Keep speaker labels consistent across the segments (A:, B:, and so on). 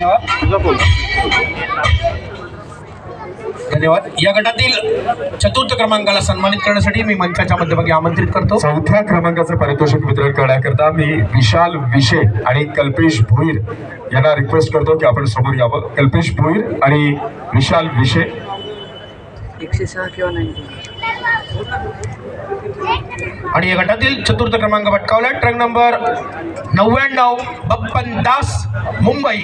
A: धन्यवाद। या गटातील चतुर्थ क्रमांकाला सन्मानित करण्यासाठी मी मंचाच्या मध्यभागी आमंत्रित करतो।
B: चौथ्या क्रमांकाचं पारितोषिक वितरण करण्याकरता मी विशाल विशे आणि कल्पेश भोईर यांना रिक्वेस्ट करतो की आपण समोर यावं। कल्पेश भोईर आणि विशाल विशे
C: 106 किंवा 90।
A: आणि या गटातील चतुर्थ क्रमांक पटकावला ट्रक नंबर 99 बप्पन दास मुंबई।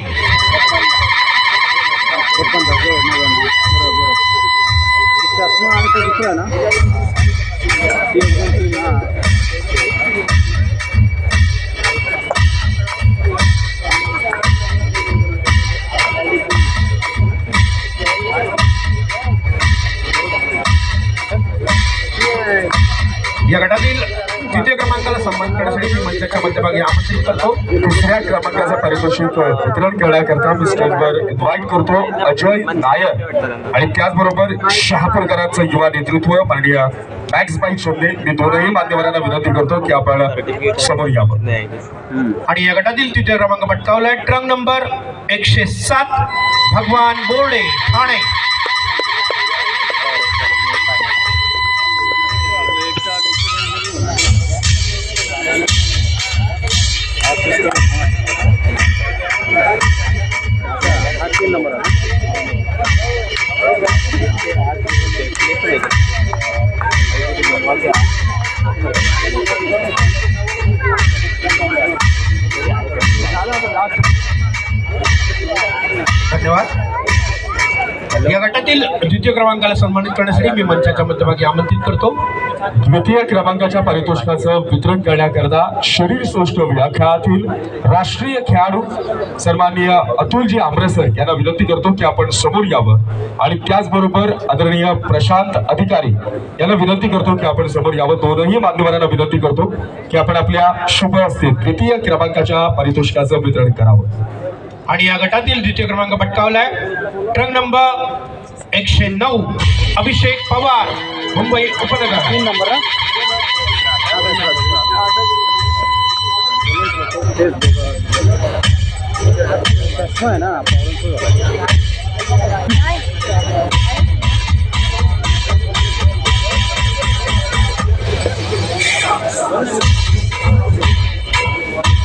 A: या गटातील द्वितीय क्रमांकाला सन्मान करण्यासाठी मी मंचाच्या मध्यभागी आमंत्रित करतो।
B: तिसऱ्या क्रमांकाचं पारितोषिक वितरण करण्याकरता मी स्टेजवर इन्व्हाइट करतो अजय नायर आणि त्याचबरोबर शहापूरकरांचं युवा नेतृत्व माननीय मॅक्स बाई शोधले। मी दोनही मान्यवरांना विनंती करतो की आपण समोर यावं।
A: आणि या गटातील तृतीय क्रमांक पटकावलाय ट्रक नंबर 107 भगवान बोर्डे ठाणे। धन्यवाद। या गटातील द्वितीय क्रमांकाला सन्मानित करण्यासाठी मी मंचाच्या मध्यभागी आमंत्रित करतो।
B: द्वितीय क्रमांकाच्या पारितोषिकाचं वितरण करण्याकरता शरीर सौष्ठव या खेळातील राष्ट्रीय खेळाडू सन्माननीय अतुलजी आमरेसर यांना विनंती करतो की आपण समोर यावं। आणि त्याचबरोबर आदरणीय प्रशांत अधिकारी यांना विनंती करतो की आपण समोर यावं। दोनही मान्यवरांना विनंती करतो की आपण आपल्या शुभ हस्ते द्वितीय क्रमांकाच्या पारितोषिकाचं वितरण करावं।
A: आणि या गटातील द्वितीय क्रमांक पटकावलाय ट्रक नंबर 109 अभिषेक पवार मुंबई उपनगर।
C: 3 नंबर है ना।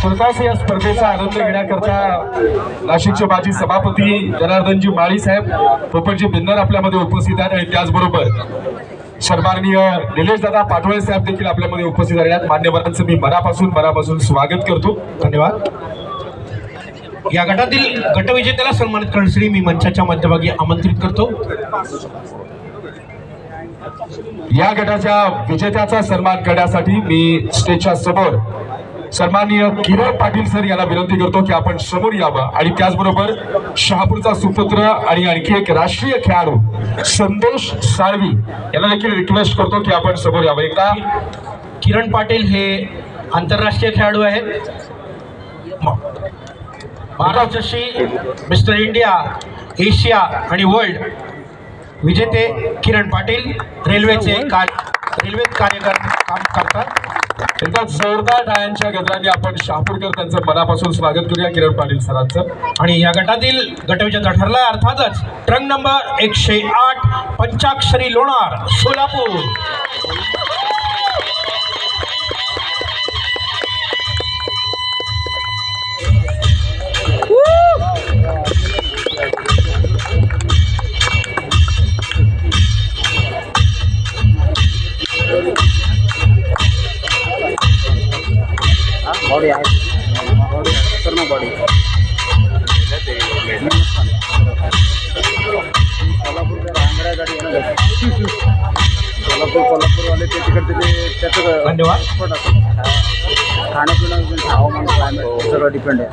B: तुर्तास या स्पर्धेचा आनंद घेण्याकरता नाशिकचे माजी सभापती जनार्दनजी माळी साहेब पोपटजी बिन्नर आपल्यामध्ये उपस्थित आहेत आणि त्याचबरोबर सन्माननीय निलेश दादा पाटोळे साहेब देखील आपल्यामध्ये उपस्थित आहेत। मान्यवरांचं मी मनापासून स्वागत करतो।
A: धन्यवाद। या गटातील गटविजेत्याला सन्मानित करण्यासाठी मी मंचाच्या मध्यभागी आमंत्रित करतो।
B: या गटाच्या विजेत्याचा सन्मान करण्यासाठी मी स्टेजच्या समोर सन्माननीय किरण पाटील सर यांना विनंती करतो की आपण समोर यावं। आणि त्याचबरोबर शहापूरचा सुपुत्र आणि आणखी एक राष्ट्रीय खेळाडू संतोष साळवी यांना देखील रिक्वेस्ट करतो की आपण समोर यावं। एकदा
A: किरण पाटील हे आंतरराष्ट्रीय खेळाडू आहेत। महाराष्ट्राशी मिस्टर इंडिया एशिया आणि वर्ल्ड विजेते किरण पाटील रेल्वेत कार्यकर काम करतात।
B: एकदा जोरदार टाळ्यांच्या गजराने आपण शहापूरकर त्यांचं मनापासून स्वागत करूया किरण पाटील सरांचं।
A: आणि या गटातील गटविजेता ठरला अर्थातच ट्रक नंबर 108 पंचाक्षरी लोणार सोलापूर।
C: बॉडी आहे पूर्ण बॉडी कोल्हापूरवाले ते तिकडचे त्याचं
A: धन्यवाद।
C: खाण्यापिणं हवामान क्लायमेट सगळं डिपेंड आहे।